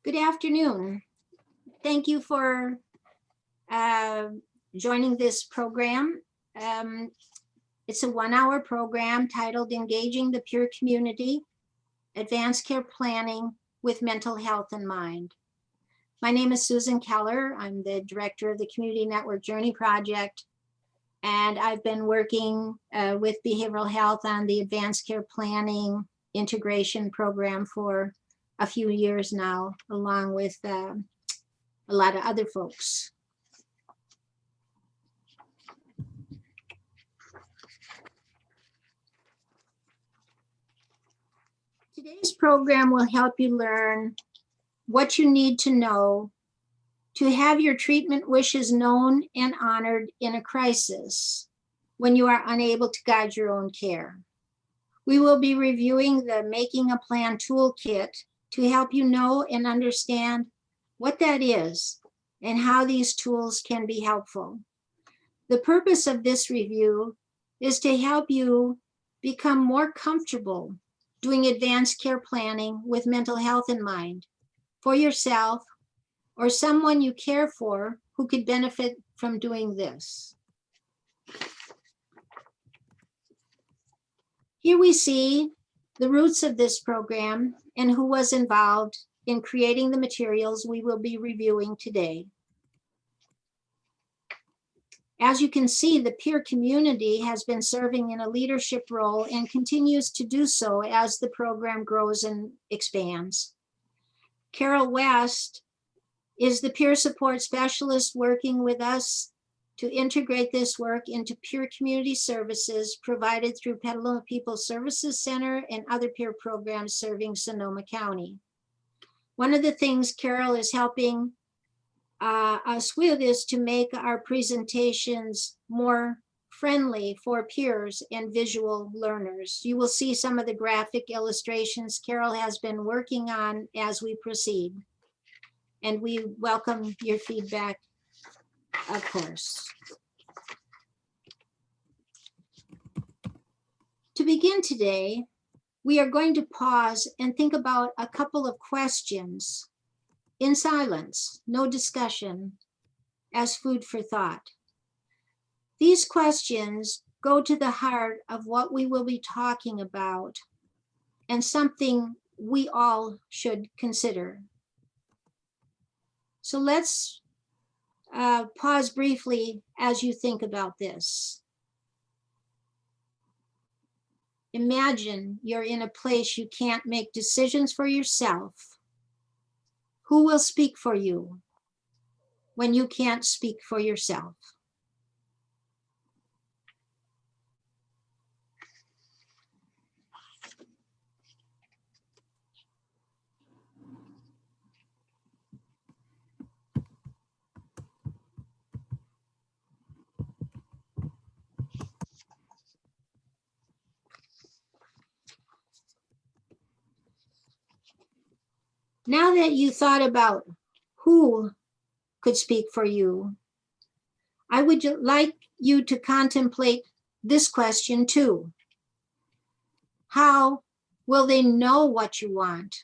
Good afternoon. Thank you for joining this program. It's a 1-hour program titled Engaging the Peer Community, Advanced Care Planning with Mental Health in Mind. My name is Susan Keller. I'm the director of the Community Network Journey Project, and I've been working with behavioral health on the Advanced Care Planning integration program for a few years now, along with a lot of other folks. Today's program will help you learn what you need to know to have your treatment wishes known and honored in a crisis when you are unable to guide your own care. We will be reviewing the Making a Plan Toolkit to help you know and understand what that is and how these tools can be helpful. The purpose of this review is to help you become more comfortable doing advanced care planning with mental health in mind for yourself or someone you care for who could benefit from doing this. Here we see the roots of this program and who was involved in creating the materials we will be reviewing today. As you can see, the peer community has been serving in a leadership role and continues to do so as the program grows and expands. Carol West is the peer support specialist working with us to integrate this work into peer community services provided through Petaluma People Services Center and other peer programs serving Sonoma County. One of the things Carol is helping us with is to make our presentations more friendly for peers and visual learners. You will see some of the graphic illustrations Carol has been working on as we proceed. And we welcome your feedback, of course. To begin today, we are going to pause and think about a couple of questions in silence, no discussion, as food for thought. These questions go to the heart of what we will be talking about and something we all should consider. So let's pause briefly as you think about this. Imagine you're in a place you can't make decisions for yourself. Who will speak for you when you can't speak for yourself? Now that you thought about who could speak for you, I would like you to contemplate this question too. How will they know what you want?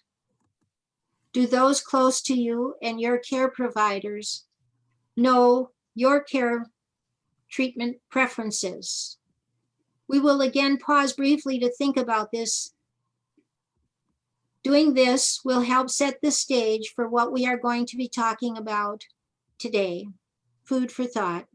Do those close to you and your care providers know your care treatment preferences? We will again pause briefly to think about this. Doing this will help set the stage for what we are going to be talking about today. Food for thought.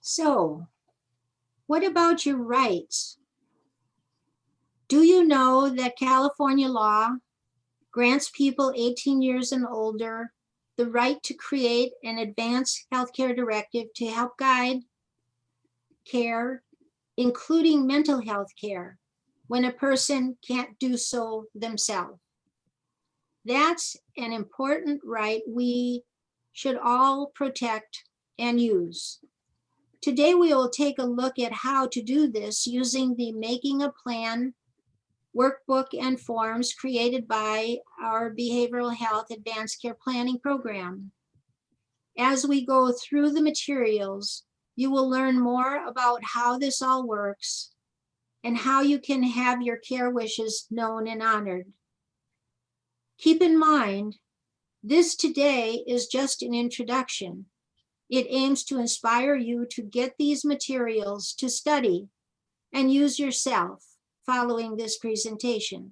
So, what about your rights? Do you know that California law grants people 18 years and older the right to create an advanced healthcare directive to help guide care, including mental health care, when a person can't do so themselves? That's an important right we should all protect and use. Today, we will take a look at how to do this using the Making a Plan workbook and forms created by our Behavioral Health Advanced Care Planning program. As we go through the materials, you will learn more about how this all works and how you can have your care wishes known and honored. Keep in mind, this today is just an introduction. It aims to inspire you to get these materials to study and use yourself following this presentation.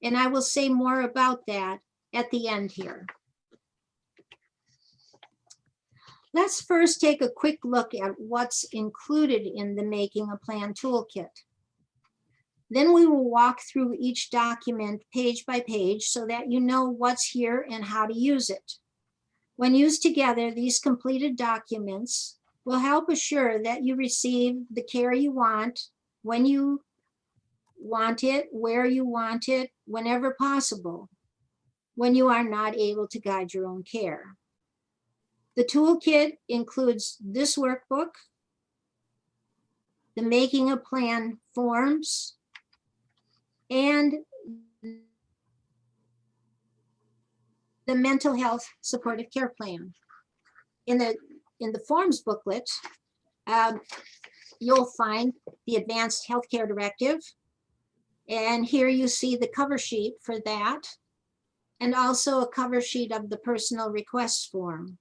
And I will say more about that at the end here. Let's first take a quick look at what's included in the Making a Plan toolkit. Then we will walk through each document page by page so that you know what's here and how to use it. When used together, these completed documents will help assure that you receive the care you want, when you want it, where you want it, whenever possible, when you are not able to guide your own care. The toolkit includes this workbook, the Making a Plan forms, and the Mental Health Supportive Care Plan. In the forms booklet, you'll find the Advanced Healthcare Directive, and here you see the cover sheet for that, and also a cover sheet of the personal request form.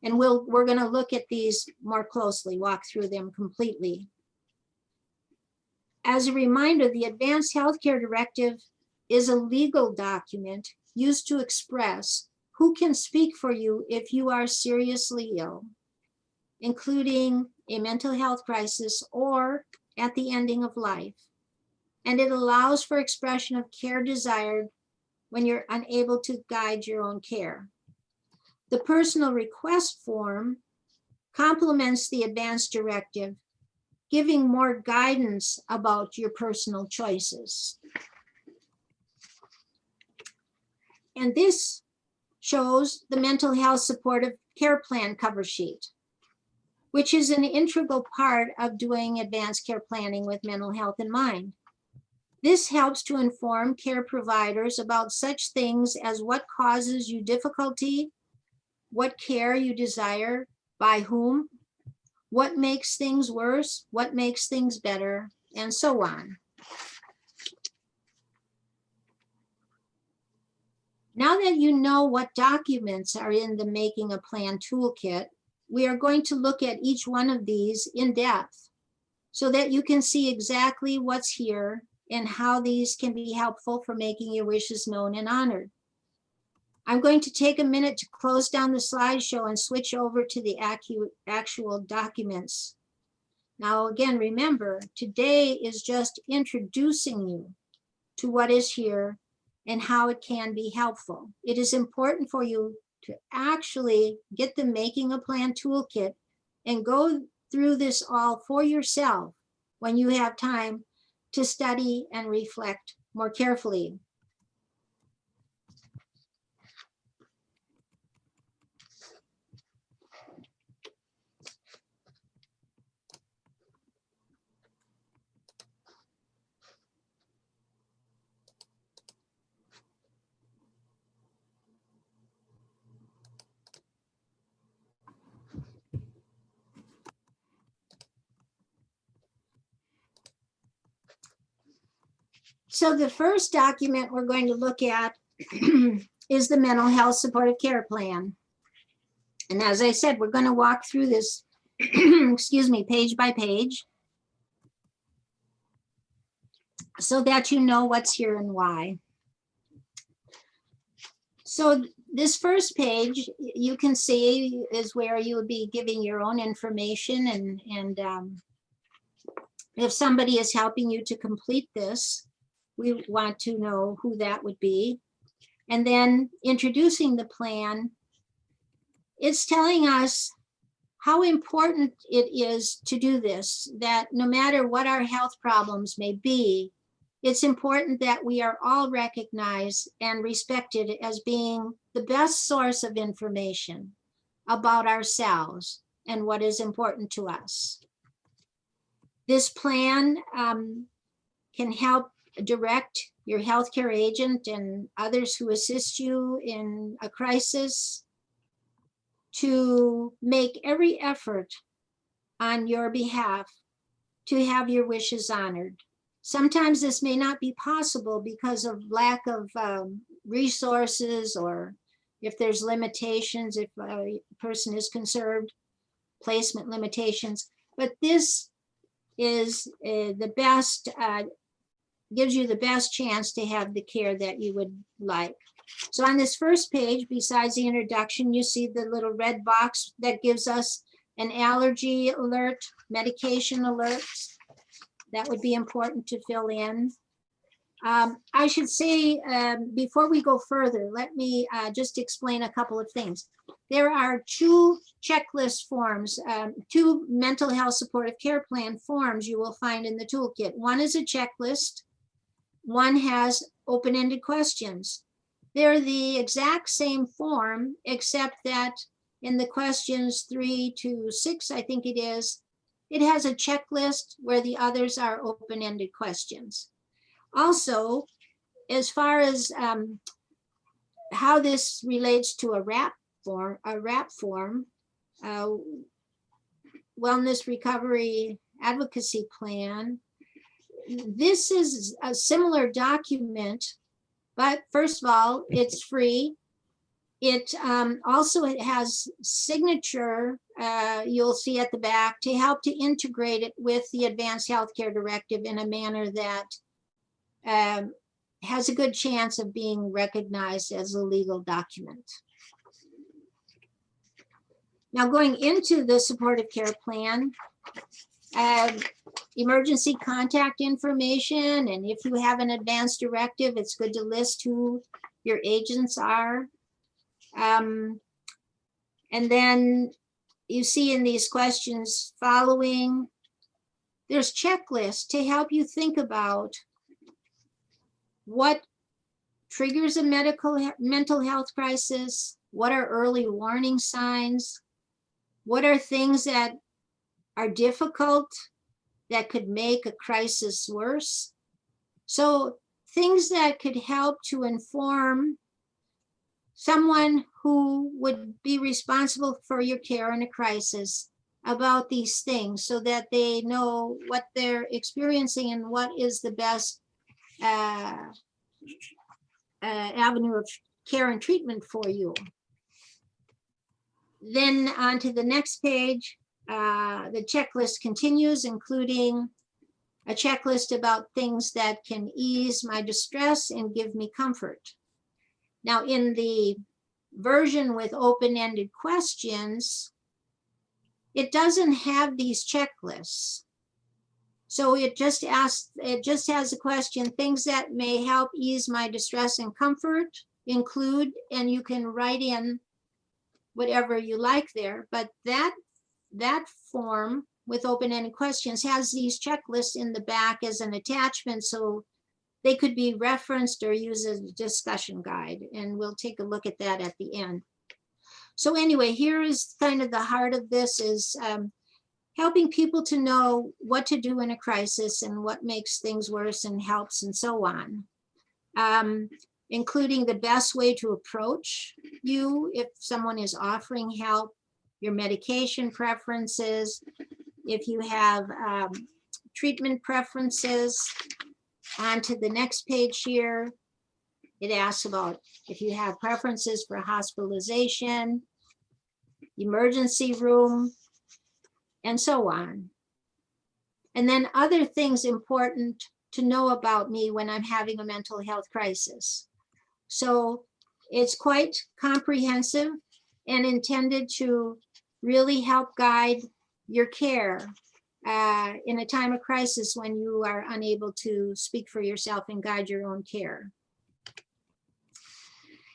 And we're going to look at these more closely, walk through them completely. As a reminder, the Advanced Healthcare Directive is a legal document used to express who can speak for you if you are seriously ill, including a mental health crisis or at the ending of life. And it allows for expression of care desired when you're unable to guide your own care. The personal request form complements the Advance Directive, giving more guidance about your personal choices. And this shows the Mental Health Supportive Care Plan cover sheet, which is an integral part of doing advanced care planning with mental health in mind. This helps to inform care providers about such things as what causes you difficulty, what care you desire, by whom, what makes things worse, what makes things better, and so on. Now that you know what documents are in the Making a Plan toolkit, we are going to look at each one of these in depth so that you can see exactly what's here and how these can be helpful for making your wishes known and honored. I'm going to take a minute to close down the slideshow and switch over to the actual documents. Now, again, remember, today is just introducing you to what is here and how it can be helpful. It is important for you to actually get the Making a Plan toolkit and go through this all for yourself when you have time to study and reflect more carefully. So the first document we're going to look at is the Mental Health Supportive Care Plan. And as I said, we're going to walk through this, excuse me, page by page, so that you know what's here and why. So this first page, you can see, is where you would be giving your own information, and if somebody is helping you to complete this, we want to know who that would be. And then introducing the plan, it's telling us how important it is to do this, that no matter what our health problems may be, it's important that we are all recognized and respected as being the best source of information about ourselves and what is important to us. This plan can help direct your healthcare agent and others who assist you in a crisis to make every effort on your behalf to have your wishes honored. Sometimes this may not be possible because of lack of resources, or if there's limitations, if a person is conserved, placement limitations, but this is the best, gives you the best chance to have the care that you would like. So on this first page, besides the introduction, you see the little red box that gives us an allergy alert, medication alerts. That would be important to fill in. I should say, before we go further, let me just explain a couple of things. There are two checklist forms, two mental health supportive care plan forms you will find in the toolkit. One is a checklist. One has open-ended questions. They're the exact same form, except that in the questions 3 to 6, I think it is, it has a checklist where the others are open-ended questions. Also, as far as how this relates to a RAP form, Wellness Recovery Advocacy Plan, this is a similar document, but first of all, it's free. It also it has signature, you'll see at the back, to help to integrate it with the Advance Healthcare Directive in a manner that has a good chance of being recognized as a legal document. Now, going into the supportive care plan, emergency contact information, and if you have an advance directive, it's good to list who your agents are. And then you see in these questions following, there's checklists to help you think about what triggers a mental health crisis, what are early warning signs, what are things that are difficult that could make a crisis worse. So things that could help to inform someone who would be responsible for your care in a crisis about these things, so that they know what they're experiencing and what is the best avenue of care and treatment for you. Then on to the next page, the checklist continues, including a checklist about things that can ease my distress and give me comfort. Now, in the version with open-ended questions, it doesn't have these checklists. So it just has a question, things that may help ease my distress and comfort include, and you can write in whatever you like there, but that form with open-ended questions has these checklists in the back as an attachment, so they could be referenced or used as a discussion guide, and we'll take a look at that at the end. So anyway, here is kind of the heart of this, is helping people to know what to do in a crisis and what makes things worse and helps and so on. Including the best way to approach you if someone is offering help, your medication preferences, if you have treatment preferences. On to the next page here, it asks about if you have preferences for hospitalization, emergency room, and so on. And then other things important to know about me when I'm having a mental health crisis. So it's quite comprehensive and intended to really help guide your care in a time of crisis when you are unable to speak for yourself and guide your own care.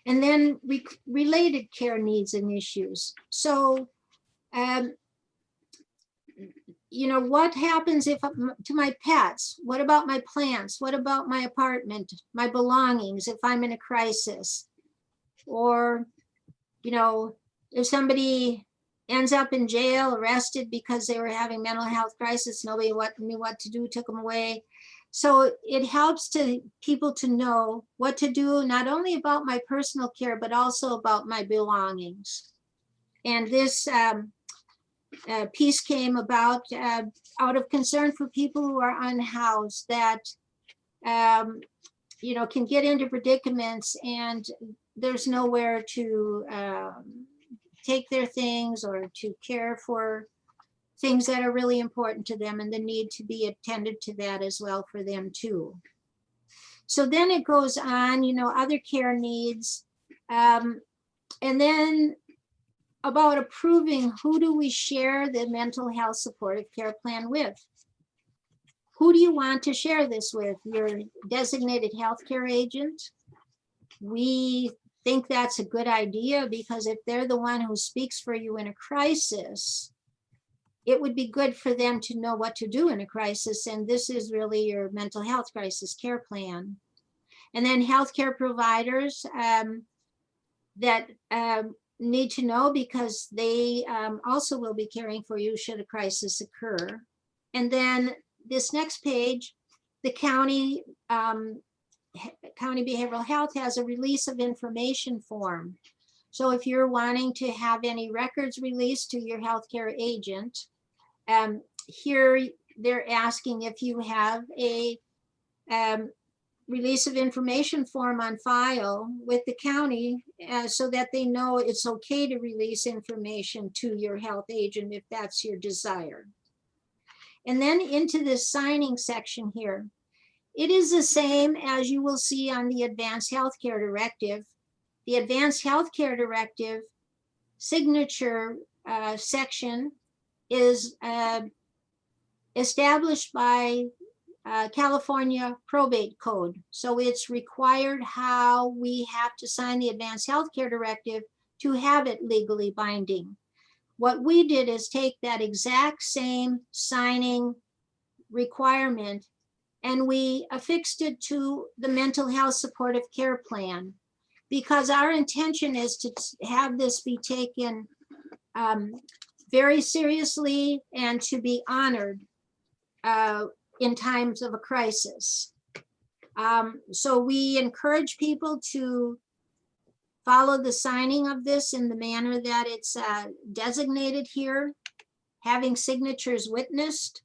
And then related care needs and issues. So, you know, what happens if to my pets? What about my plants? What about my apartment, my belongings if I'm in a crisis? Or, you know, if somebody ends up in jail, arrested because they were having mental health crisis, nobody knew what to do, took them away. So it helps to people to know what to do, not only about my personal care, but also about my belongings. And this piece came about out of concern for people who are unhoused that, you know, can get into predicaments and there's nowhere to take their things or to care for things that are really important to them, and the need to be attended to that as well for them too. So then it goes on, you know, other care needs, and then about approving who do we share the mental health supportive care plan with. Who do you want to share this with? Your designated healthcare agent? We think that's a good idea because if they're the one who speaks for you in a crisis, it would be good for them to know what to do in a crisis. And this is really your mental health crisis care plan. And then healthcare providers that need to know because they also will be caring for you should a crisis occur. And then this next page, the county behavioral health has a release of information form. So if you're wanting to have any records released to your healthcare agent, here they're asking if you have a release of information form on file with the county so that they know it's okay to release information to your health agent if that's your desire. And then into this signing section here, it is the same as you will see on the Advance Healthcare Directive. The Advance Healthcare Directive signature section is established by California probate code. So it's required how we have to sign the Advanced Healthcare Directive to have it legally binding. What we did is take that exact same signing requirement and we affixed it to the mental health supportive care plan because our intention is to have this be taken very seriously and to be honored in times of a crisis. So we encourage people to follow the signing of this in the manner that it's designated here, having signatures witnessed,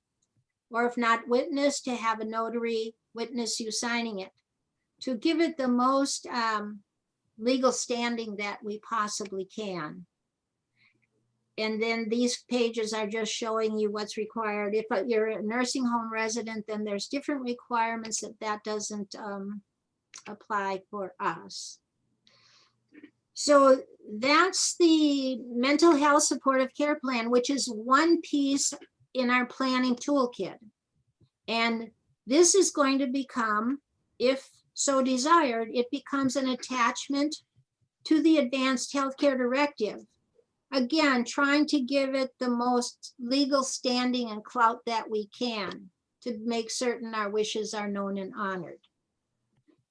or if not witnessed, to have a notary witness you signing it, to give it the most legal standing that we possibly can. And then these pages are just showing you what's required. If you're a nursing home resident, then there's different requirements that doesn't apply for us. So that's the mental health supportive care plan, which is one piece in our planning toolkit. And this is going to become, if so desired, it becomes an attachment to the Advanced Healthcare Directive. Again, trying to give it the most legal standing and clout that we can to make certain our wishes are known and honored.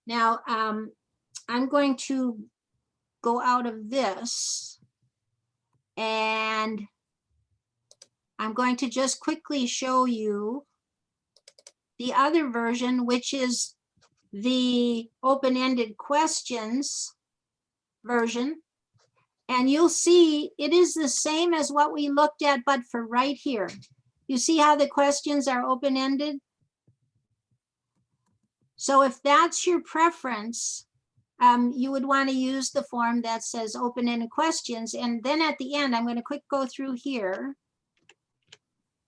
Now, I'm going to go out of this and I'm going to just quickly show you the other version, which is the open-ended questions version. And you'll see it is the same as what we looked at, but for right here. You see how the questions are open-ended? So if that's your preference, you would want to use the form that says open-ended questions. And then at the end, I'm going to quick go through here.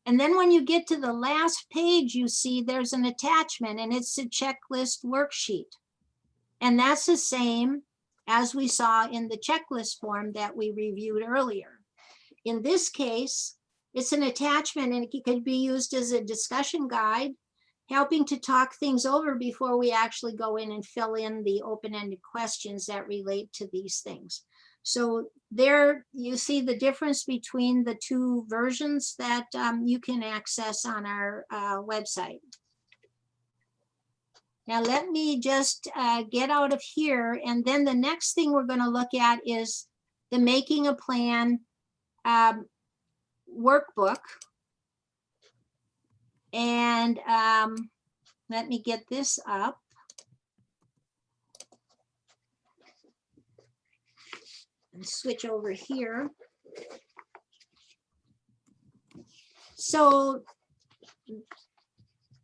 And then when you get to the last page, you see there's an attachment and it's a checklist worksheet. And that's the same as we saw in the checklist form that we reviewed earlier. In this case, it's an attachment and it could be used as a discussion guide, helping to talk things over before we actually go in and fill in the open-ended questions that relate to these things. So there you see the difference between the two versions that you can access on our website. Now let me just get out of here, and then the next thing we're going to look at is the Making a Plan workbook. And let me get this up. And switch over here. So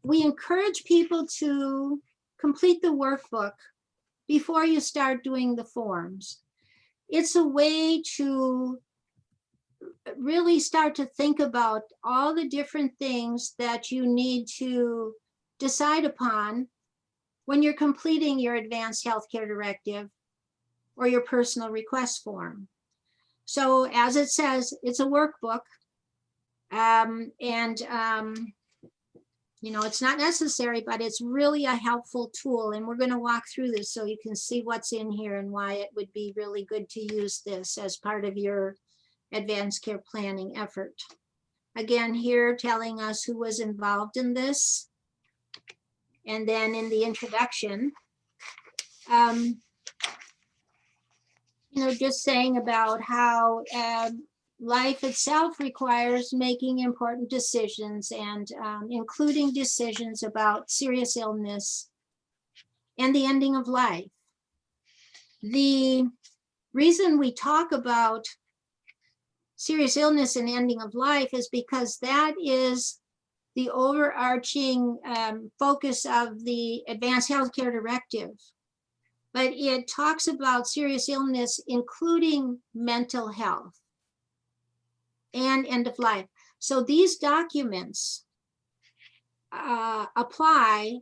we encourage people to complete the workbook before you start doing the forms. It's a way to really start to think about all the different things that you need to decide upon when you're completing your Advanced Healthcare Directive or your personal request form. So as it says, it's a workbook. You know, it's not necessary, but it's really a helpful tool. And we're going to walk through this so you can see what's in here and why it would be really good to use this as part of your advanced care planning effort. Again, here telling us who was involved in this. And then in the introduction, you know, just saying about how life itself requires making important decisions and including decisions about serious illness and the ending of life. The reason we talk about serious illness and ending of life is because that is the overarching focus of the Advanced Healthcare Directive. But it talks about serious illness, including mental health and end of life. So these documents apply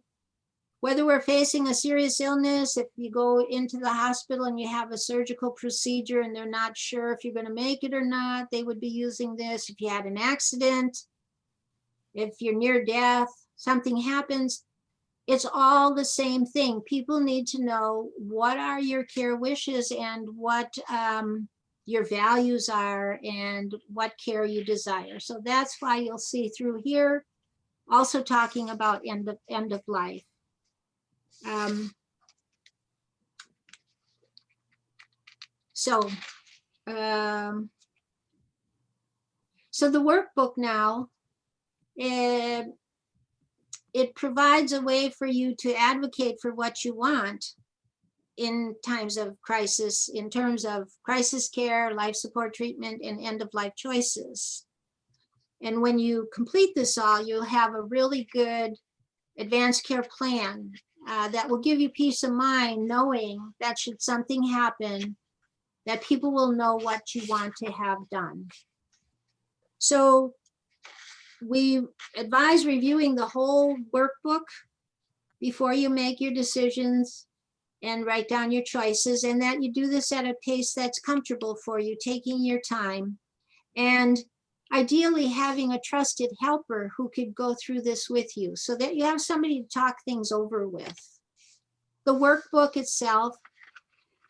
whether we're facing a serious illness, if you go into the hospital and you have a surgical procedure and they're not sure if you're going to make it or not, they would be using this. If you had an accident, if you're near death, something happens, it's all the same thing. People need to know what are your care wishes and what your values are and what care you desire. So that's why you'll see through here also talking about end of life. So the workbook now, it provides a way for you to advocate for what you want in times of crisis, in terms of crisis care, life support treatment, and end-of-life choices. And when you complete this all, you'll have a really good advanced care plan that will give you peace of mind, knowing that should something happen, that people will know what you want to have done. So we advise reviewing the whole workbook before you make your decisions and write down your choices, and that you do this at a pace that's comfortable for you, taking your time, and ideally having a trusted helper who could go through this with you so that you have somebody to talk things over with. The workbook itself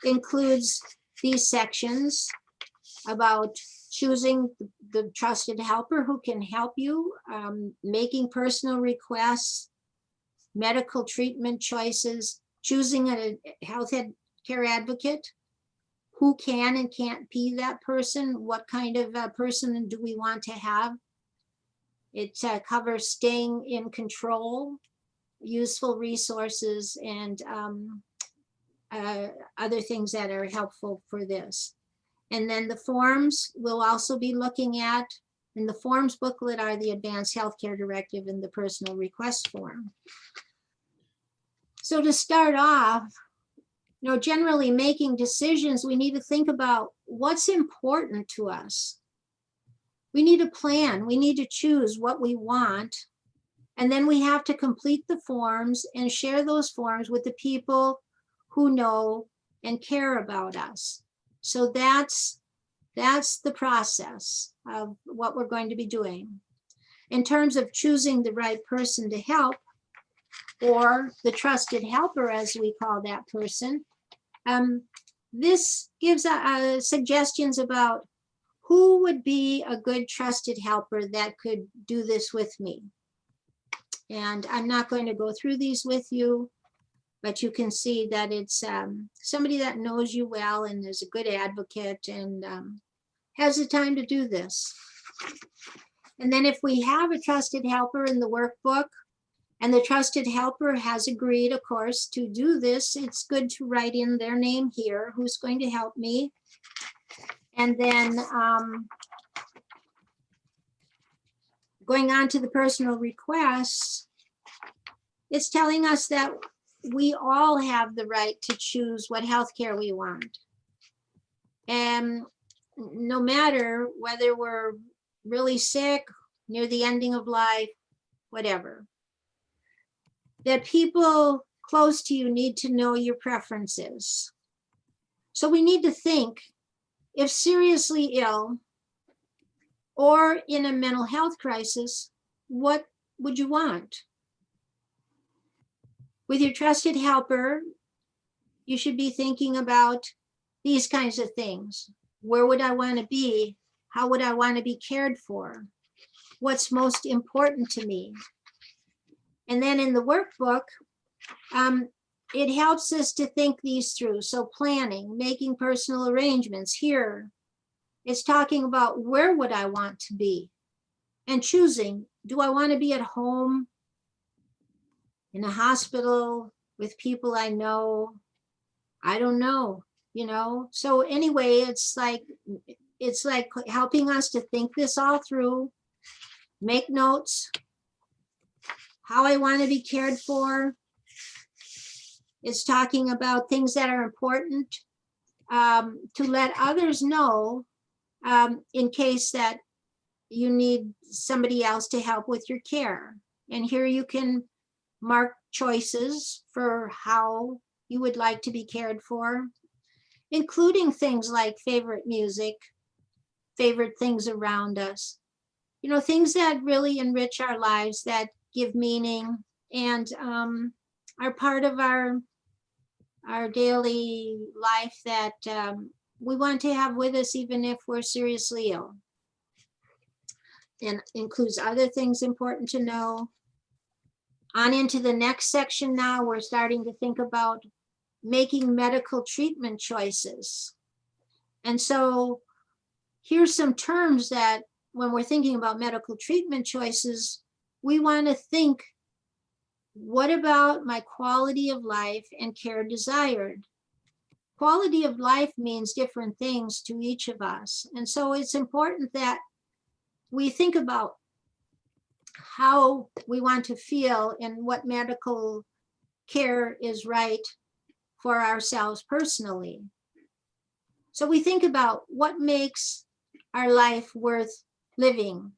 includes these sections about choosing the trusted helper who can help you, making personal requests, medical treatment choices, choosing a health care advocate, who can and can't be that person, what kind of person do we want to have. It covers staying in control, useful resources, and other things that are helpful for this. And then the forms we'll also be looking at in the forms booklet are the Advanced Healthcare Directive and the personal request form. So to start off, you know, generally making decisions, we need to think about what's important to us. We need a plan. We need to choose what we want. And then we have to complete the forms and share those forms with the people who know and care about us. So that's the process of what we're going to be doing. In terms of choosing the right person to help, or the trusted helper, as we call that person, this gives suggestions about who would be a good trusted helper that could do this with me. And I'm not going to go through these with you, but you can see that it's somebody that knows you well and is a good advocate and has the time to do this. And then if we have a trusted helper in the workbook, and the trusted helper has agreed, of course, to do this, it's good to write in their name here, who's going to help me. And then going on to the personal requests, it's telling us that we all have the right to choose what healthcare we want. And no matter whether we're really sick, near the ending of life, whatever, that people close to you need to know your preferences. So we need to think, if seriously ill or in a mental health crisis, what would you want? With your trusted helper, you should be thinking about these kinds of things. Where would I want to be? How would I want to be cared for? What's most important to me? And then in the workbook, it helps us to think these through. So planning, making personal arrangements. Here, it's talking about where would I want to be? And choosing, do I want to be at home, in a hospital, with people I know? I don't know, you know? So anyway, it's like helping us to think this all through, make notes, how I want to be cared for. It's talking about things that are important to let others know in case that you need somebody else to help with your care. And here you can mark choices for how you would like to be cared for, including things like favorite music, favorite things around us, you know, things that really enrich our lives, that give meaning and are part of our daily life that we want to have with us even if we're seriously ill. And includes other things important to know. On into the next section now, we're starting to think about making medical treatment choices. And so here's some terms that when we're thinking about medical treatment choices, we want to think, what about my quality of life and care desired? Quality of life means different things to each of us. And so it's important that we think about how we want to feel and what medical care is right for ourselves personally. So we think about what makes our life worth living,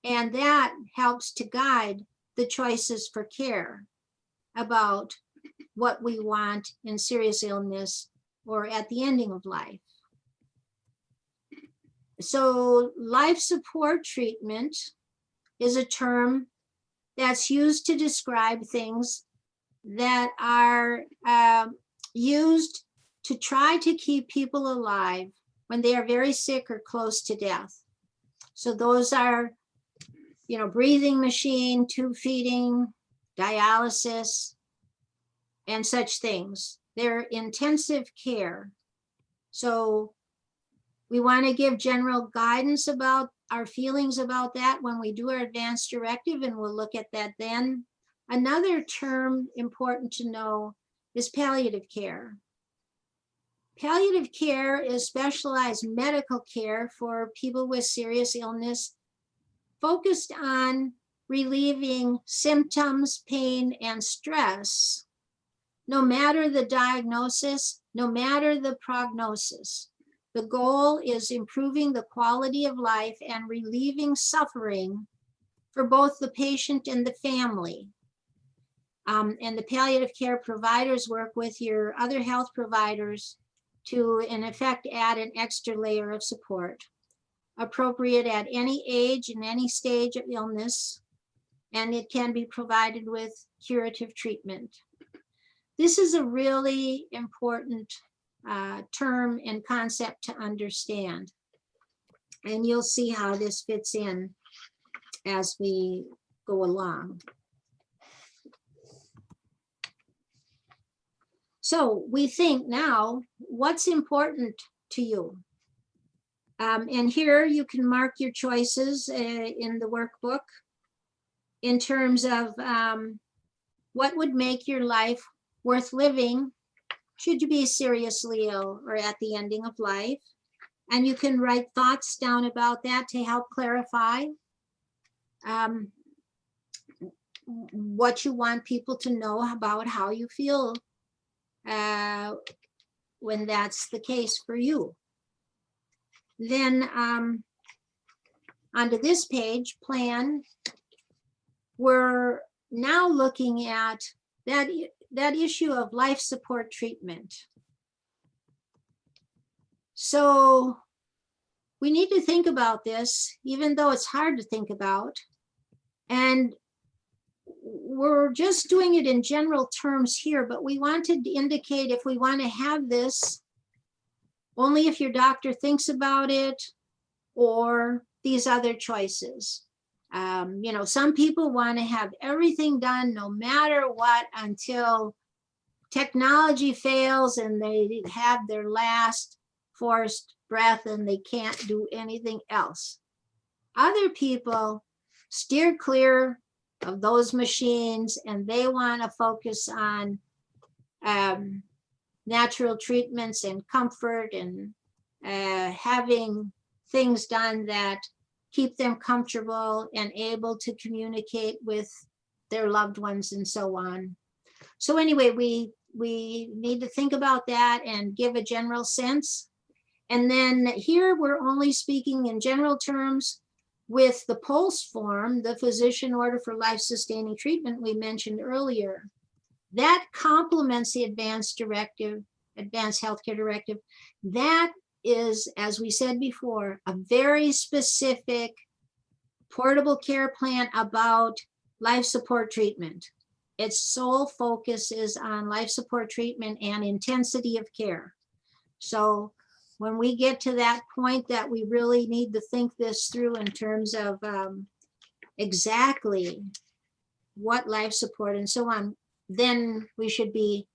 and that helps to guide the choices for care about what we want in serious illness or at the ending of life. So life support treatment is a term that's used to describe things that are used to try to keep people alive when they are very sick or close to death. So those are, you know, breathing machine, tube feeding, dialysis, and such things. They're intensive care. So we want to give general guidance about our feelings about that when we do our Advance Directive, and we'll look at that then. Another term important to know is palliative care. Palliative care is specialized medical care for people with serious illness, focused on relieving symptoms, pain, and stress, no matter the diagnosis, no matter the prognosis. The goal is improving the quality of life and relieving suffering for both the patient and the family. And the palliative care providers work with your other health providers to, in effect, add an extra layer of support, appropriate at any age and any stage of illness, and it can be provided with curative treatment. This is a really important term and concept to understand, and you'll see how this fits in as we go along. So we think now, what's important to you? And here you can mark your choices in the workbook in terms of what would make your life worth living should you be seriously ill or at the ending of life. And you can write thoughts down about that to help clarify what you want people to know about how you feel when that's the case for you. Then onto this page, plan, we're now looking at that issue of life support treatment. So we need to think about this, even though it's hard to think about. And we're just doing it in general terms here, but we want to indicate if we want to have this only if your doctor thinks about it, or these other choices. You know, some people want to have everything done no matter what until technology fails and they have their last forced breath and they can't do anything else. Other people steer clear of those machines and they want to focus on natural treatments and comfort and having things done that keep them comfortable and able to communicate with their loved ones and so on. So anyway, we need to think about that and give a general sense. And then here we're only speaking in general terms with the POLST form, the physician order for life-sustaining treatment we mentioned earlier. That complements the Advance Directive, Advanced Healthcare Directive. That is, as we said before, a very specific portable care plan about life support treatment. Its sole focus is on life support treatment and intensity of care. So when we get to that point that we really need to think this through in terms of exactly what life support and so on, then we should be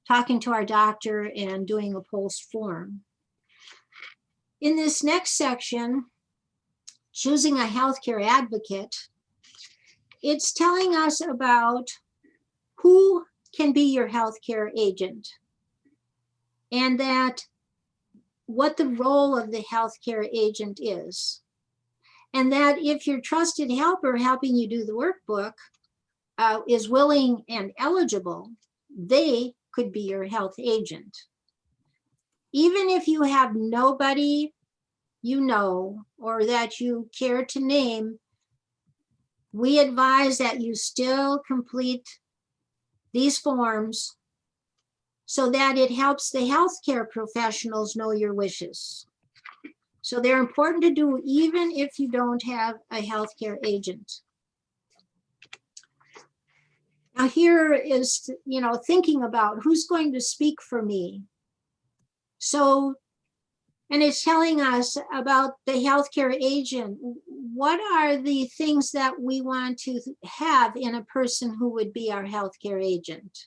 talking to our doctor and doing a POLST form. In this next section, choosing a healthcare advocate, it's telling us about who can be your healthcare agent and that what the role of the healthcare agent is. And that if your trusted helper helping you do the workbook is willing and eligible, they could be your health agent. Even if you have nobody you know or that you care to name, we advise that you still complete these forms so that it helps the healthcare professionals know your wishes. So they're important to do even if you don't have a healthcare agent. Now here is, you know, thinking about who's going to speak for me. So, and it's telling us about the healthcare agent. What are the things that we want to have in a person who would be our healthcare agent?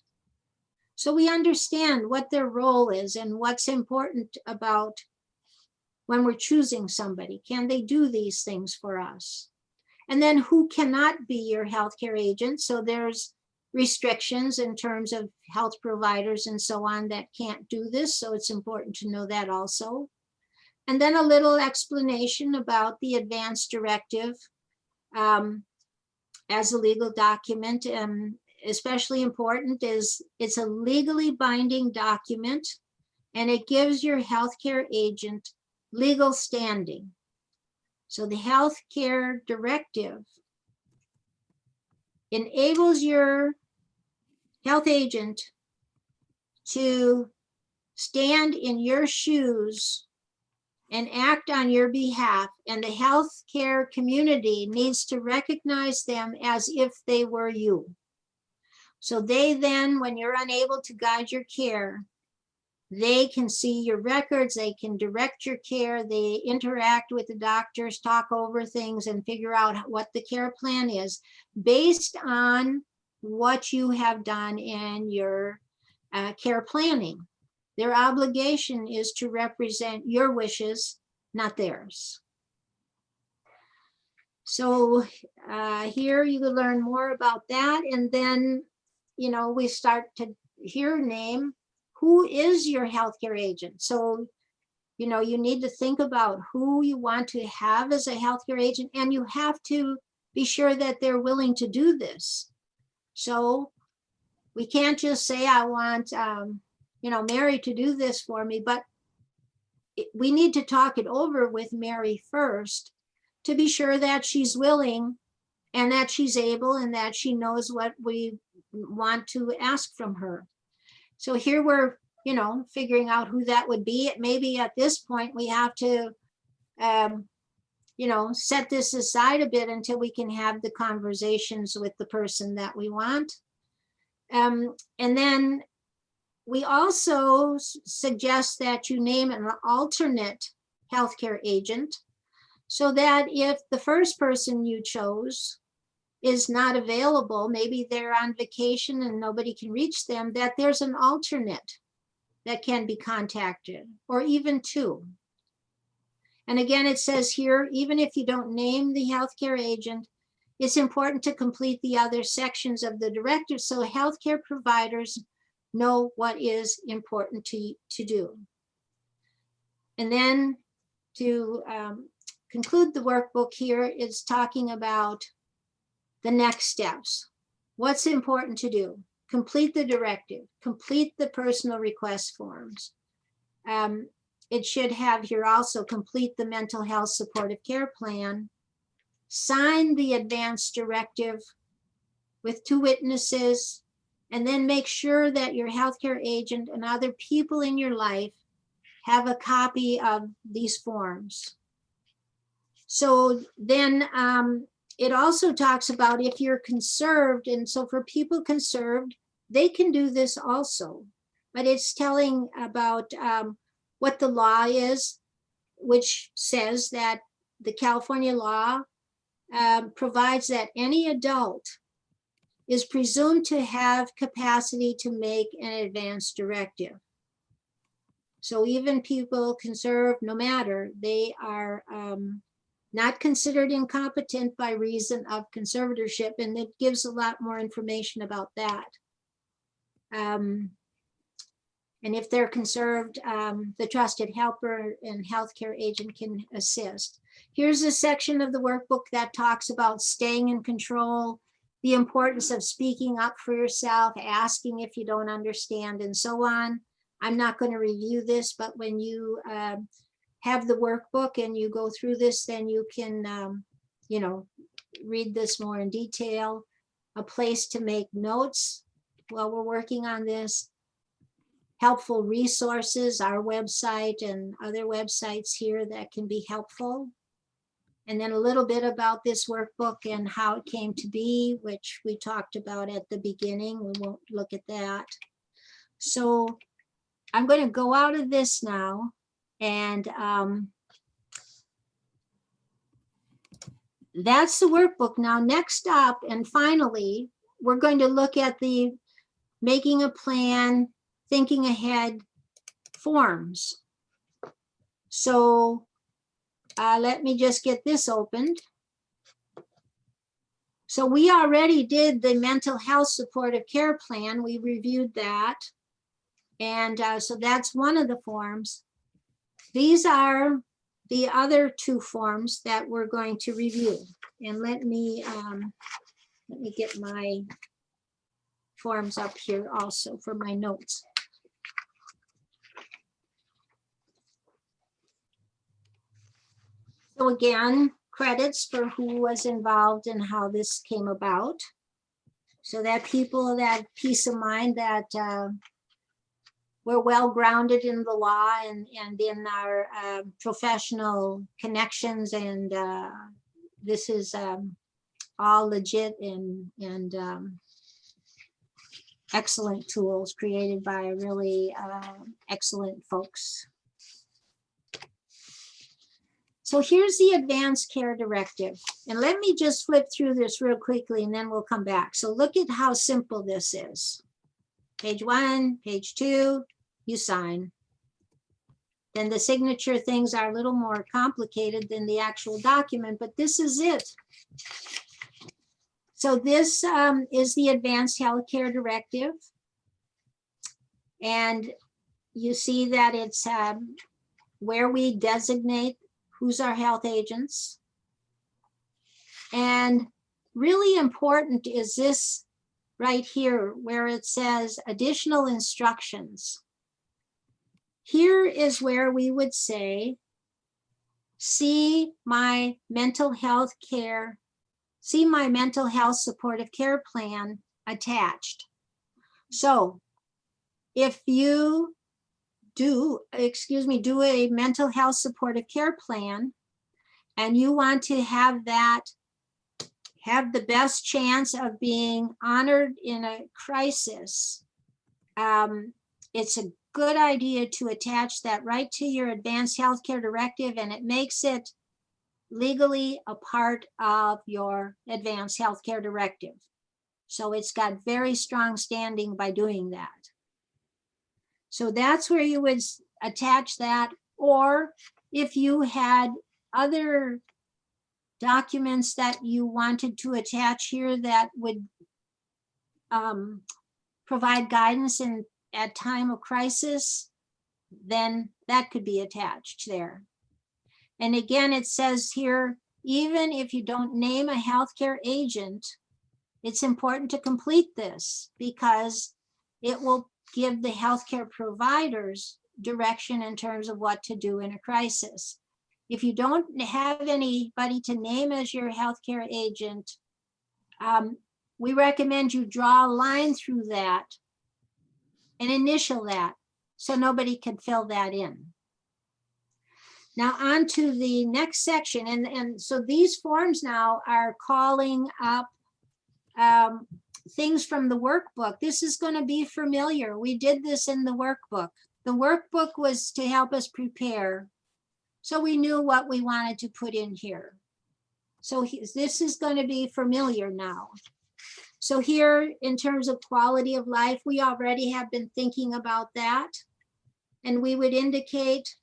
So we understand what their role is and what's important about when we're choosing somebody. Can they do these things for us? And then who cannot be your healthcare agent? So there's restrictions in terms of health providers and so on that can't do this. So it's important to know that also. And then a little explanation about the Advance Directive as a legal document. And especially important is it's a legally binding document and it gives your healthcare agent legal standing. So the Healthcare Directive enables your health agent to stand in your shoes and act on your behalf, and the healthcare community needs to recognize them as if they were you. So they then, when you're unable to guide your care, they can see your records, they can direct your care, they interact with the doctors, talk over things and figure out what the care plan is based on what you have done in your care planning. Their obligation is to represent your wishes, not theirs. So here you can learn more about that. And then, you know, we start to hear name, who is your healthcare agent? So, you know, you need to think about who you want to have as a healthcare agent, and you have to be sure that they're willing to do this. So we can't just say, I want, you know, Mary to do this for me, but we need to talk it over with Mary first to be sure that she's willing and that she's able and that she knows what we want to ask from her. So here we're, you know, figuring out who that would be. Maybe at this point we have to, you know, set this aside a bit until we can have the conversations with the person that we want. And then we also suggest that you name an alternate healthcare agent, so that if the first person you chose is not available, maybe they're on vacation and nobody can reach them, that there's an alternate that can be contacted, or even two. And again, it says here, even if you don't name the healthcare agent, it's important to complete the other sections of the directive so healthcare providers know what is important to do. And then to conclude the workbook here, it's talking about the next steps. What's important to do? Complete the directive, complete the personal request forms. It should have here also complete the mental health supportive care plan, sign the Advance Directive with 2 witnesses, and then make sure that your healthcare agent and other people in your life have a copy of these forms. So then it also talks about if you're conserved, and so for people conserved, they can do this also, but it's telling about what the law is, which says that the California law provides that any adult is presumed to have capacity to make an advance directive. So even people conserved, no matter, they are not considered incompetent by reason of conservatorship, and it gives a lot more information about that. And if they're conserved, the trusted helper and healthcare agent can assist. Here's a section of the workbook that talks about staying in control, the importance of speaking up for yourself, asking if you don't understand, and so on. I'm not going to review this, but when you have the workbook and you go through this, then you can, you know, read this more in detail. A place to make notes while we're working on this. Helpful resources, our website and other websites here that can be helpful. And then a little bit about this workbook and how it came to be, which we talked about at the beginning. We won't look at that. So I'm going to go out of this now, and that's the workbook. Now, next up, and finally, we're going to look at the making a plan, thinking ahead forms. So let me just get this opened. So we already did the mental health supportive care plan. We reviewed that. And so that's one of the forms. These are the other 2 forms that we're going to review. And let me get my forms up here also for my notes. So again, credits for who was involved and how this came about, so that people that peace of mind that we're well grounded in the law and in our professional connections, and this is all legit and excellent tools created by really excellent folks. So here's the Advance Care Directive. And let me just flip through this real quickly and then we'll come back. So look at how simple this is. Page 1, page 2, you sign. Then the signature things are a little more complicated than the actual document, but this is it. So this is the Advanced Healthcare Directive. And you see that it's where we designate who's our health agents. And really important is this right here where it says additional instructions. Here is where we would say, see my mental health supportive care plan attached. So if you do a mental health supportive care plan and you want to have the best chance of being honored in a crisis, it's a good idea to attach that right to your Advanced Healthcare Directive, and it makes it legally a part of your Advanced Healthcare Directive. So it's got very strong standing by doing that. So that's where you would attach that, or if you had other documents that you wanted to attach here that would provide guidance at time of crisis, then that could be attached there. And again, it says here, even if you don't name a healthcare agent, it's important to complete this because it will give the healthcare providers direction in terms of what to do in a crisis. If you don't have anybody to name as your healthcare agent, we recommend you draw a line through that and initial that so nobody can fill that in. Now on to the next section. And so these forms now are calling up things from the workbook. This is going to be familiar. We did this in the workbook. The workbook was to help us prepare, so we knew what we wanted to put in here. So this is going to be familiar now. So here, in terms of quality of life, we already have been thinking about that. And we would indicate,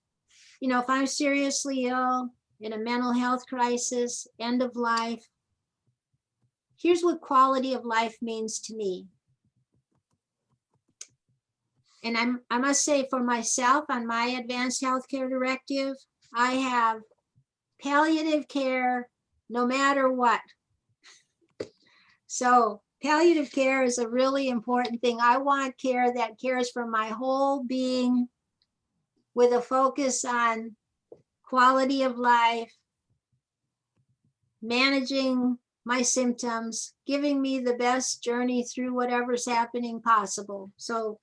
you know, if I'm seriously ill, in a mental health crisis, end of life, here's what quality of life means to me. And I must say for myself, on my Advanced Healthcare Directive, I have palliative care no matter what. So palliative care is a really important thing. I want care that cares for my whole being with a focus on quality of life, managing my symptoms, giving me the best journey through whatever's happening possible. So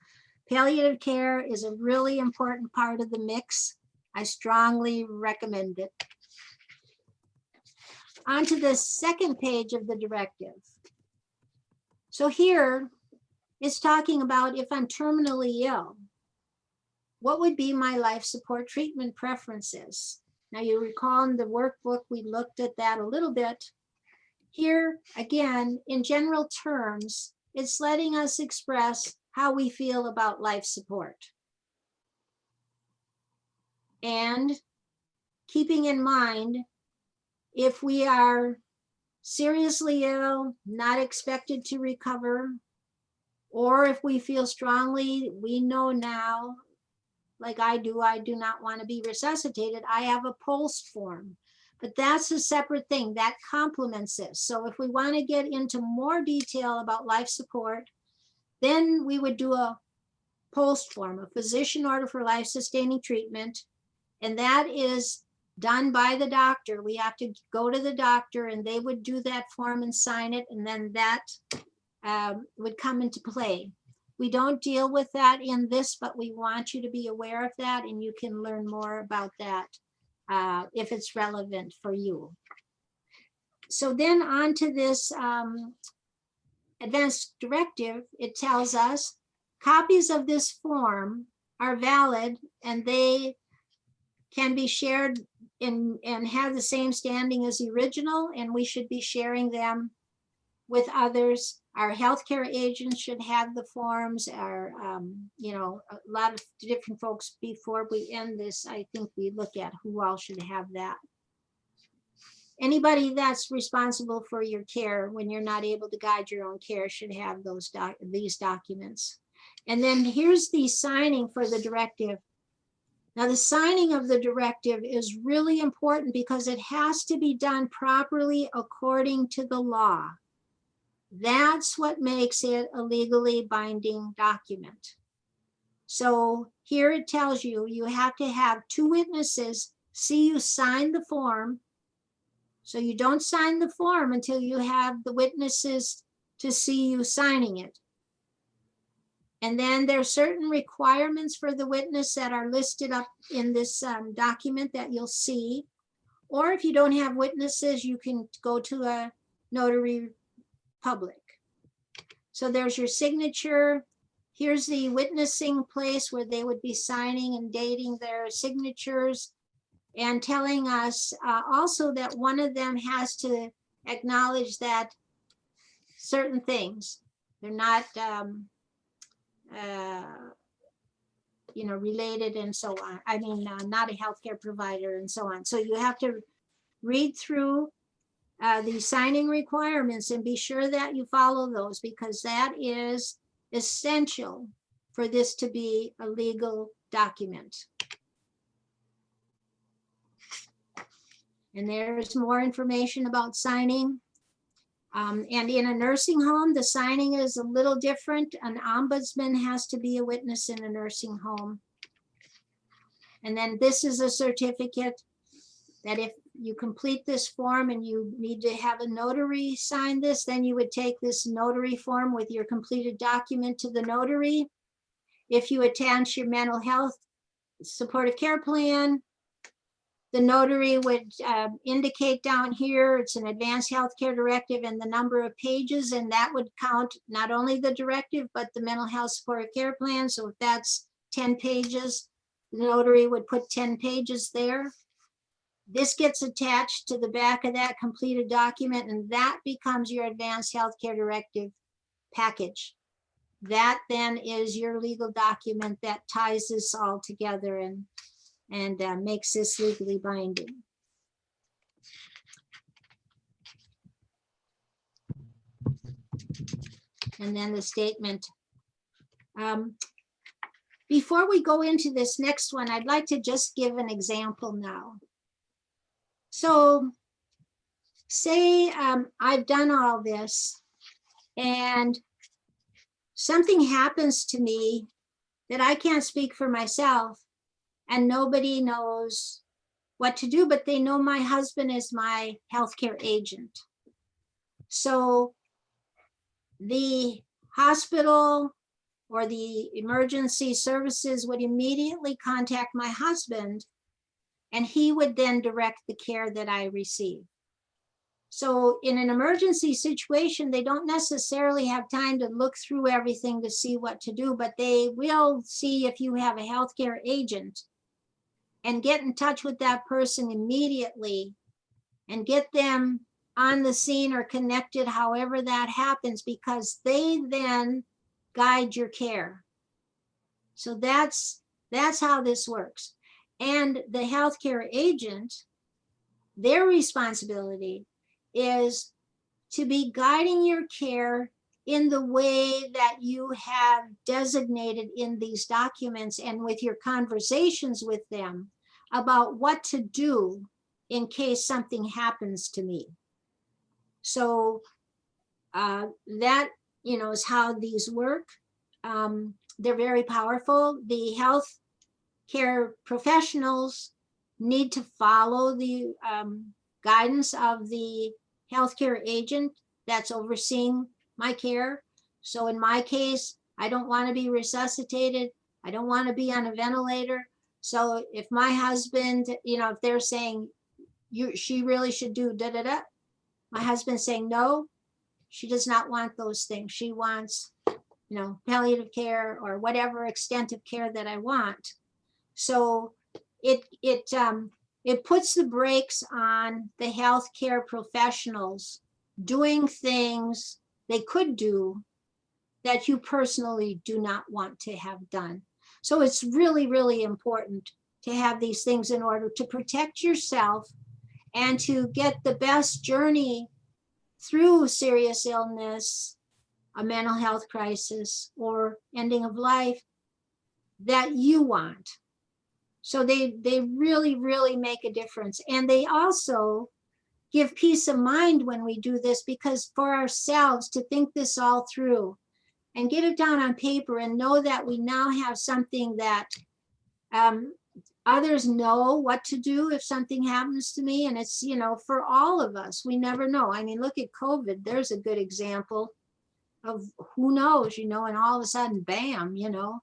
palliative care is a really important part of the mix. I strongly recommend it. On to the second page of the directive. So here it's talking about if I'm terminally ill, what would be my life support treatment preferences? Now you recall in the workbook, we looked at that a little bit. Here, again, in general terms, it's letting us express how we feel about life support. And keeping in mind, if we are seriously ill, not expected to recover, or if we feel strongly, we know now, like I do not want to be resuscitated, I have a POLST form. But that's a separate thing that complements this. So if we want to get into more detail about life support, then we would do a POLST form, a physician order for life-sustaining treatment. And that is done by the doctor. We have to go to the doctor and they would do that form and sign it. And then that would come into play. We don't deal with that in this, but we want you to be aware of that, and you can learn more about that if it's relevant for you. So then on to this Advance Directive, it tells us copies of this form are valid and they can be shared and have the same standing as the original, and we should be sharing them with others. Our healthcare agents should have the forms. Our, you know, a lot of different folks. Before we end this, I think we look at who all should have that. Anybody that's responsible for your care when you're not able to guide your own care should have these documents. And then here's the signing for the directive. Now, the signing of the directive is really important because it has to be done properly according to the law. That's what makes it a legally binding document. So here it tells you, you have to have 2 witnesses see you sign the form. So you don't sign the form until you have the witnesses to see you signing it. And then there are certain requirements for the witness that are listed up in this document that you'll see. Or if you don't have witnesses, you can go to a notary public. So there's your signature. Here's the witnessing place where they would be signing and dating their signatures, and telling us also that one of them has to acknowledge that certain things, they're not you know, related and so on. I mean, not a healthcare provider and so on. So you have to read through the signing requirements and be sure that you follow those, because that is essential for this to be a legal document. And there's more information about signing. And in a nursing home, the signing is a little different. An ombudsman has to be a witness in a nursing home. And then this is a certificate that if you complete this form and you need to have a notary sign this, then you would take this notary form with your completed document to the notary. If you attach your mental health supportive care plan, the notary would indicate down here, it's an Advance Healthcare Directive and the number of pages, and that would count not only the directive, but the mental health supportive care plan. So if that's 10 pages, the notary would put 10 pages there. This gets attached to the back of that completed document, and that becomes your Advance Healthcare Directive package. That then is your legal document that ties this all together and makes this legally binding. And then the statement. Before we go into this next one, I'd like to just give an example now. So say I've done all this and something happens to me that I can't speak for myself, and nobody knows what to do, but they know my husband is my healthcare agent. So the hospital or the emergency services would immediately contact my husband, and he would then direct the care that I receive. So in an emergency situation, they don't necessarily have time to look through everything to see what to do, but they will see if you have a healthcare agent and get in touch with that person immediately and get them on the scene or connected, however that happens, because they then guide your care. So that's how this works. And the healthcare agent, their responsibility is to be guiding your care in the way that you have designated in these documents and with your conversations with them about what to do in case something happens to me. So that, you know, is how these work. They're very powerful. The health care professionals need to follow the guidance of the healthcare agent that's overseeing my care. So in my case, I don't want to be resuscitated. I don't want to be on a ventilator. So if my husband, you know, if they're saying she really should do da da da, my husband's saying no, she does not want those things. She wants, you know, palliative care or whatever extent of care that I want. So it puts the brakes on the healthcare professionals doing things they could do that you personally do not want to have done. So it's really, really important to have these things in order to protect yourself and to get the best journey through serious illness, a mental health crisis, or ending of life that you want. So they really, really make a difference. And they also give peace of mind when we do this, because for ourselves to think this all through and get it down on paper and know that we now have something that others know what to do if something happens to me. And it's, you know, for all of us, we never know. I mean, look at COVID. There's a good example of who knows, you know, and all of a sudden, bam, you know.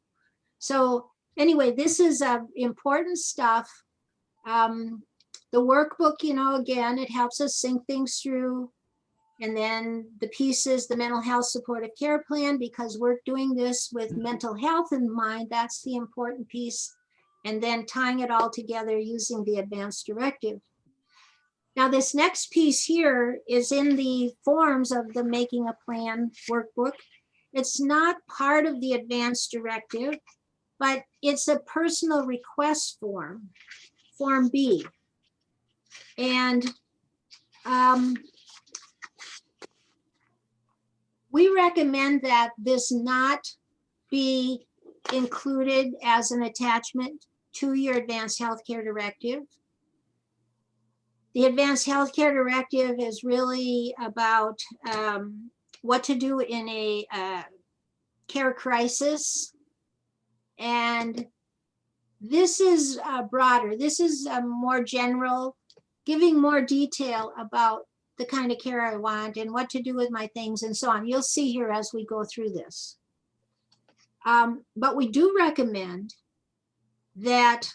So anyway, this is important stuff. The workbook, you know, again, it helps us think things through. And then the pieces, the mental health supportive care plan, because we're doing this with mental health in mind, that's the important piece. And then tying it all together using the Advance Directive. Now, this next piece here is in the forms of the Making a Plan workbook. It's not part of the Advance Directive, but it's a personal request form, Form B. And we recommend that this not be included as an attachment to your Advanced Healthcare Directive. The Advanced Healthcare Directive is really about what to do in a care crisis. And this is broader. This is more general, giving more detail about the kind of care I want and what to do with my things and so on. You'll see here as we go through this. But we do recommend that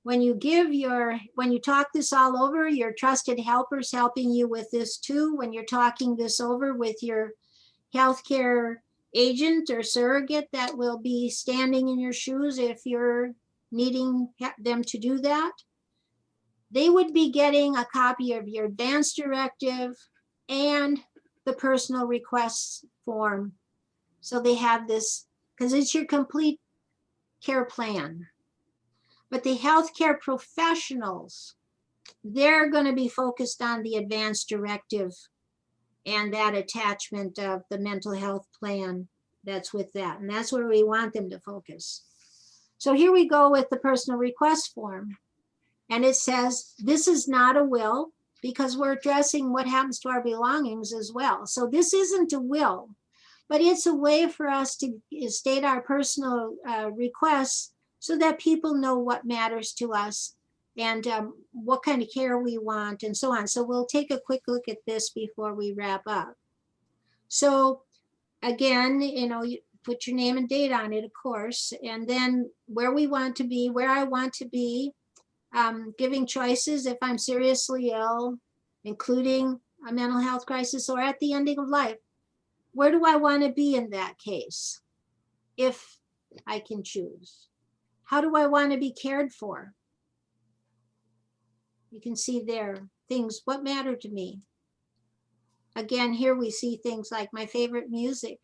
when you talk this all over, your trusted helpers helping you with this too, when you're talking this over with your healthcare agent or surrogate that will be standing in your shoes if you're needing them to do that, they would be getting a copy of your Advance Directive and the personal requests form. So they have this, because it's your complete care plan. But the healthcare professionals, they're going to be focused on the Advance Directive and that attachment of the mental health plan that's with that. And that's where we want them to focus. So here we go with the personal request form. And it says, this is not a will, because we're addressing what happens to our belongings as well. So this isn't a will, but it's a way for us to state our personal requests so that people know what matters to us and what kind of care we want and so on. So we'll take a quick look at this before we wrap up. So again, you know, you put your name and date on it, of course, and then where we want to be, where I want to be, giving choices if I'm seriously ill, including a mental health crisis or at the ending of life. Where do I want to be in that case, if I can choose? How do I want to be cared for? You can see there things, what matter to me. Again, here we see things like my favorite music.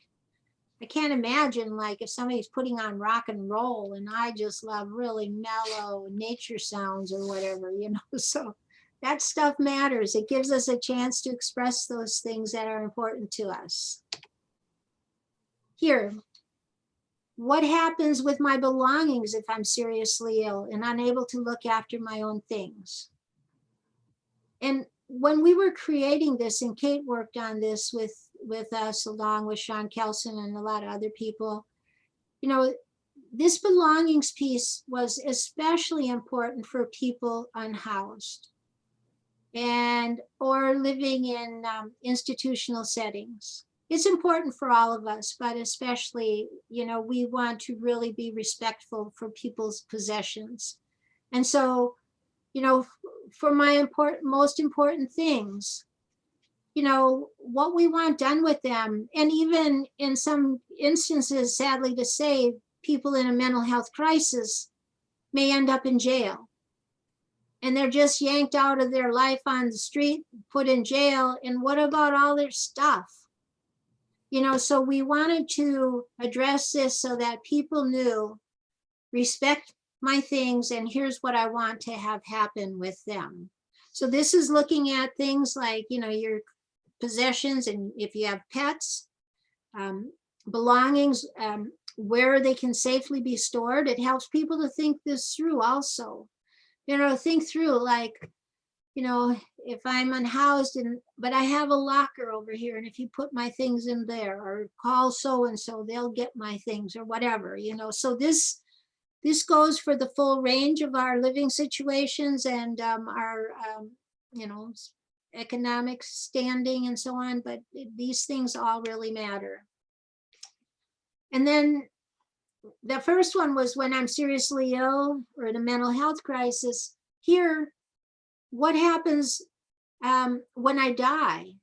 I can't imagine like if somebody's putting on rock and roll and I just love really mellow nature sounds or whatever, you know, so that stuff matters. It gives us a chance to express those things that are important to us. Here, what happens with my belongings if I'm seriously ill and unable to look after my own things? And when we were creating this, and Kate worked on this with us along with Sean Kelson and a lot of other people, you know, this belongings piece was especially important for people unhoused and or living in institutional settings. It's important for all of us, but especially, you know, we want to really be respectful for people's possessions. And so, you know, for my most important things, you know, what we want done with them. And even in some instances, sadly to say, people in a mental health crisis may end up in jail. And they're just yanked out of their life on the street, put in jail. And what about all their stuff? So we wanted to address this so that people knew, respect my things, and here's what I want to have happen with them. So this is looking at things like, your possessions, and if you have pets, belongings, where they can safely be stored. It helps people to think this through also. Think through, like, if I'm unhoused but I have a locker over here, and if you put my things in there, or call so-and-so, they'll get my things, or whatever, So this goes for the full range of our living situations and our, economic standing and so on, but these things all really matter. And then the first one was when I'm seriously ill or in a mental health crisis. Here, what happens when I die?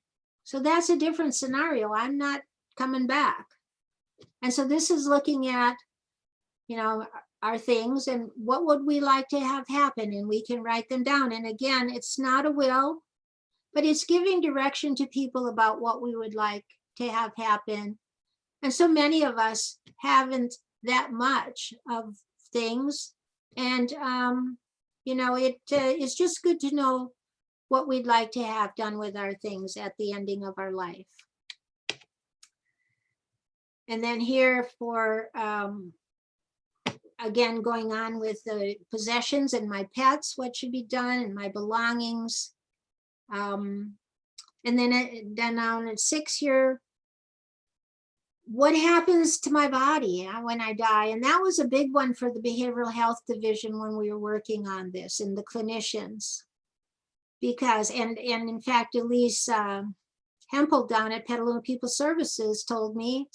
So that's a different scenario. I'm not coming back. And so this is looking at, our things and what would we like to have happen, and we can write them down. And again, it's not a will, but it's giving direction to people about what we would like to have happen. And so many of us haven't that much of things. And, it's just good to know what we'd like to have done with our things at the ending of our life. And then here for, again, going on with the possessions and my pets, what should be done, and my belongings. And then on at 6 here, what happens to my body when I die? And that was a big one for the behavioral health division when we were working on this, and the clinicians. Because, and in fact, Elise Hempel down at Petaluma People Services told me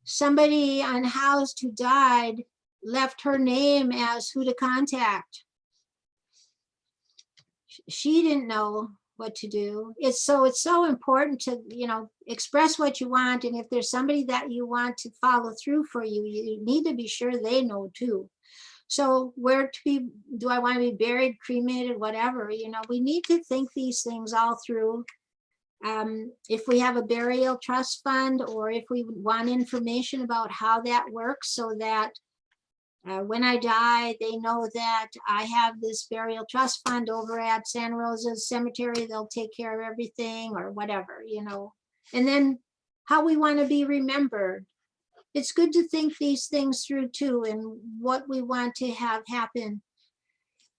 somebody unhoused who died left her name as who to contact. She didn't know what to do. It's so important to, express what you want. And if there's somebody that you want to follow through for you, you need to be sure they know too. So do I want to be buried, cremated, whatever, we need to think these things all through. If we have a burial trust fund, or if we want information about how that works, so that when I die, they know that I have this burial trust fund over at Santa Rosa Cemetery. They'll take care of everything, or whatever, And then how we want to be remembered. It's good to think these things through too, and what we want to have happen.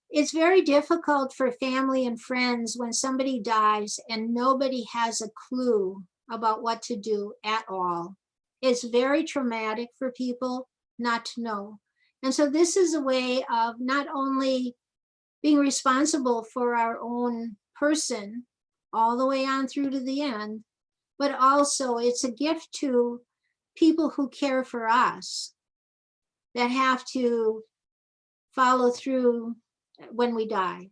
It's very difficult for family and friends when somebody dies and nobody has a clue about what to do at all. It's very traumatic for people not to know. And so this is a way of not only being responsible for our own person all the way on through to the end, but also it's a gift to people who care for us, that have to follow through when we die.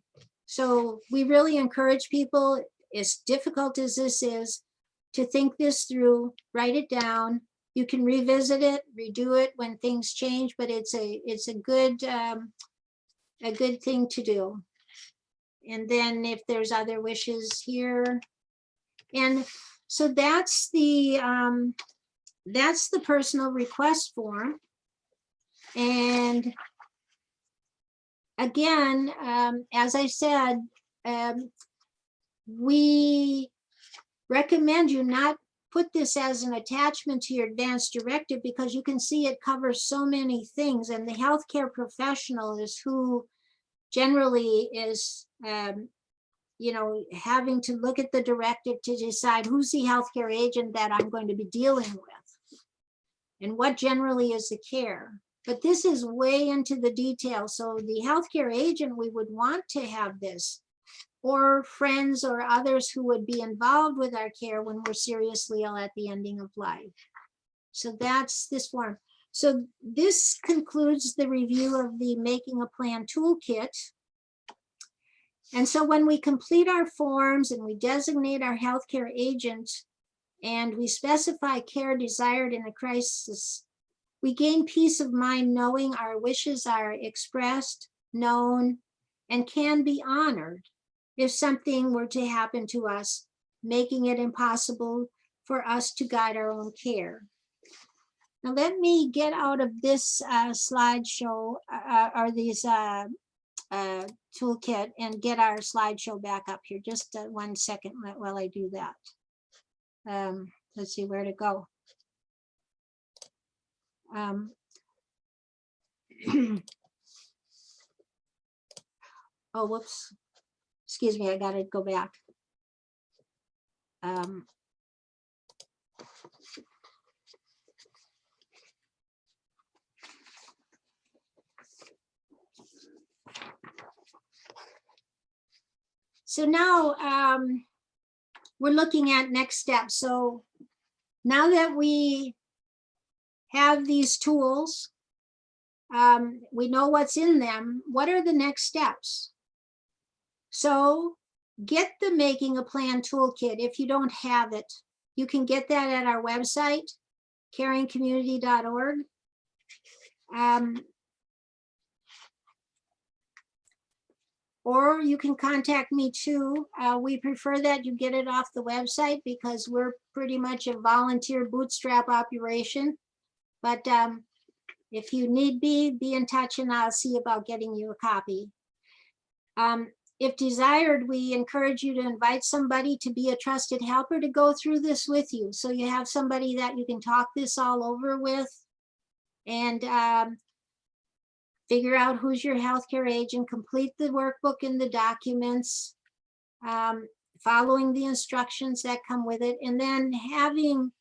So we really encourage people, as difficult as this is, to think this through, write it down. You can revisit it, redo it when things change, but it's a good thing to do. And then if there's other wishes here, and so that's the personal request form. And again, as I said, we recommend you not put this as an attachment to your Advance Directive, because you can see it covers so many things, and the healthcare professional is who generally is, having to look at the directive to decide who's the healthcare agent that I'm going to be dealing with, and what generally is the care. But this is way into the details. So the healthcare agent, we would want to have this, or friends or others who would be involved with our care when we're seriously ill at the ending of life. So that's this form. So this concludes the review of the Making a Plan Toolkit. And so when we complete our forms and we designate our healthcare agent and we specify care desired in a crisis, we gain peace of mind knowing our wishes are expressed, known, and can be honored if something were to happen to us, making it impossible for us to guide our own care. Now let me get out of this slideshow or these toolkit and get our slideshow back up here. Just 1 second while I do that. Let's see where to go. Oh, whoops. Excuse me, I gotta go back. So now we're looking at next steps. So now that we have these tools, we know what's in them, what are the next steps? So get the Making a Plan Toolkit if you don't have it. You can get that at our website, caringcommunity.org. Or you can contact me too. We prefer that you get it off the website because we're pretty much a volunteer bootstrap operation. But if you need be in touch and I'll see about getting you a copy. If desired, we encourage you to invite somebody to be a trusted helper to go through this with you. So you have somebody that you can talk this all over with and figure out who's your healthcare agent, complete the workbook and the documents, following the instructions that come with it, and then having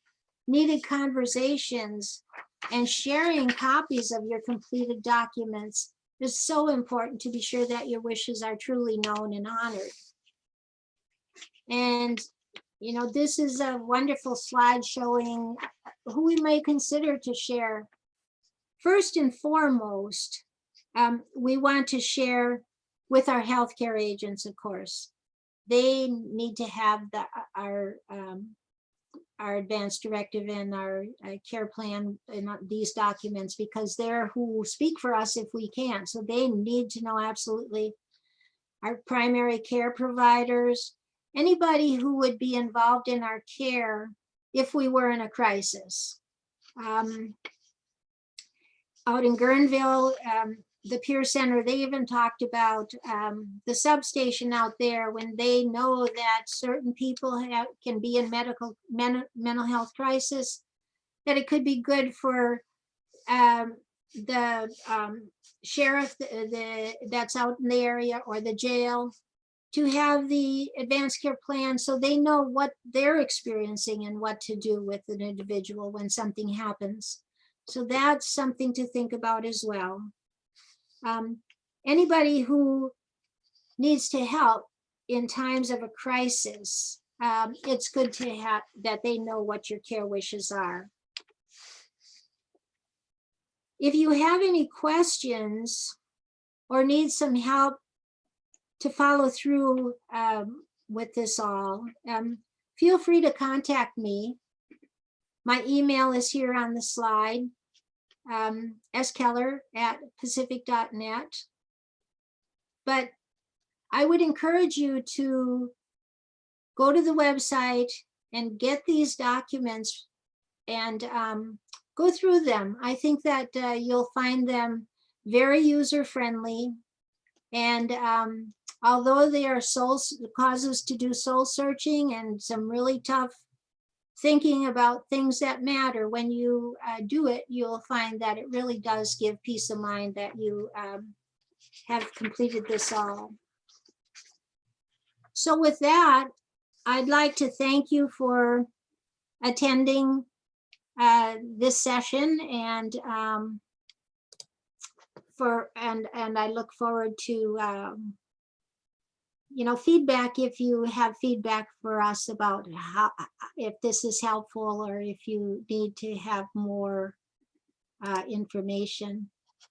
needed conversations and sharing copies of your completed documents is so important to be sure that your wishes are truly known and honored. And, you know, this is a wonderful slide showing who we may consider to share. First and foremost, we want to share with our healthcare agents, of course. They need to have our Advance Directive and our care plan and these documents because they're who speak for us if we can't. So they need to know absolutely our primary care providers, anybody who would be involved in our care if we were in a crisis. Out in Guerneville, the Peer Center, they even talked about the substation out there when they know that certain people can be in mental health crisis, that it could be good for the sheriff that's out in the area or the jail to have the advanced care plan so they know what they're experiencing and what to do with an individual when something happens. So that's something to think about as well. Anybody who needs to help in times of a crisis, it's good to have that they know what your care wishes are. If you have any questions or need some help to follow through with this all, feel free to contact me. My email is here on the slide. skeller@pacific.net. But I would encourage you to go to the website and get these documents and go through them. I think that you'll find them very user-friendly. And although they are causes to do soul searching and some really tough thinking about things that matter, when you do it, you'll find that it really does give peace of mind that you have completed this all. So with that, I'd like to thank you for attending this session, and I look forward to feedback if you have feedback for us about if this is helpful or if you need to have more information.